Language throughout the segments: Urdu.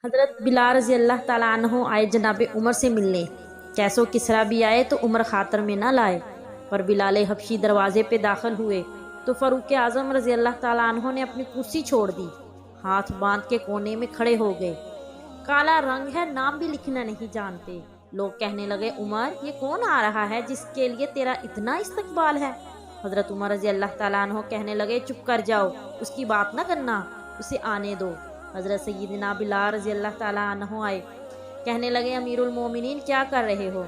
حضرت بلال رضی اللہ تعالیٰ عنہ آئے جناب عمر سے ملنے۔ کیسو کسرا بھی آئے تو عمر خاطر میں نہ لائے، پر بلال حبشی دروازے پہ داخل ہوئے تو فاروق اعظم رضی اللہ تعالیٰ عنہ نے اپنی کرسی چھوڑ دی، ہاتھ باندھ کے کونے میں کھڑے ہو گئے۔ کالا رنگ ہے، نام بھی لکھنا نہیں جانتے۔ لوگ کہنے لگے، عمر یہ کون آ رہا ہے جس کے لیے تیرا اتنا استقبال ہے؟ حضرت عمر رضی اللہ تعالیٰ عنہ کہنے لگے، چپ کر جاؤ، اس کی بات نہ کرنا، اسے آنے دو۔ حضرت سیدنا بلال رضی اللہ تعالیٰ عنہ آئے، کہنے لگے، امیر المومنین کیا کر رہے ہو؟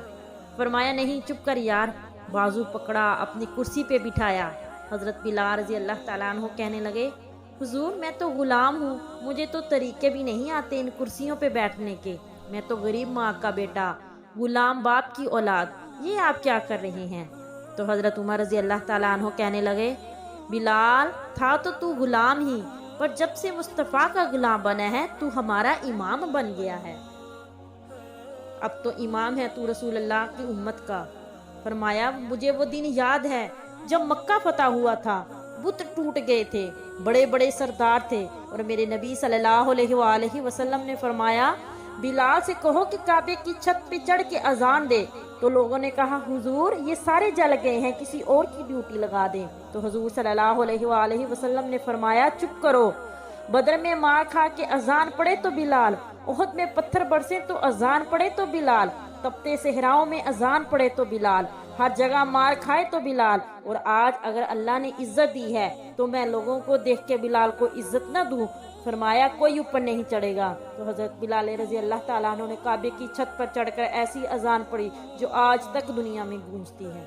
فرمایا، نہیں، چپ کر یار۔ بازو پکڑا، اپنی کرسی پہ بٹھایا۔ حضرت بلال رضی اللہ تعالیٰ عنہ کہنے لگے، حضور میں تو غلام ہوں، مجھے تو طریقے بھی نہیں آتے ان کرسیوں پہ بیٹھنے کے، میں تو غریب ماں کا بیٹا، غلام باپ کی اولاد، یہ آپ کیا کر رہے ہیں؟ تو حضرت عمر رضی اللہ تعالیٰ عنہ کہنے لگے، بلال تھا تو غلام ہی، پر جب سے مصطفیٰ کا غلام بنا ہے تو ہمارا امام بن گیا ہے، اب تو امام ہے تو رسول اللہ کی امت کا۔ فرمایا، مجھے وہ دن یاد ہے جب مکہ فتح ہوا تھا، بت ٹوٹ گئے تھے، بڑے بڑے سردار تھے، اور میرے نبی صلی اللہ علیہ وآلہ وسلم نے فرمایا، بلال سے کہو کہ کعبے کی چھت پہ چڑھ کے اذان دے۔ تو لوگوں نے کہا، حضور یہ سارے جل گئے ہیں، کسی اور کی ڈیوٹی لگا دیں۔ تو حضور صلی اللہ علیہ وآلہ وسلم نے فرمایا، چپ کرو، بدر میں مار کھا کے اذان پڑے تو بلال، احد میں پتھر برسے تو اذان پڑے تو بلال، تپتے صحراؤں میں اذان پڑے تو بلال، ہر جگہ مار کھائے تو بلال، اور آج اگر اللہ نے عزت دی ہے تو میں لوگوں کو دیکھ کے بلال کو عزت نہ دوں؟ فرمایا، کوئی اوپر نہیں چڑھے گا۔ تو حضرت بلال رضی اللہ تعالیٰ عنہ نے کعبے کی چھت پر چڑھ کر ایسی اذان پڑھی جو آج تک دنیا میں گونجتی ہے۔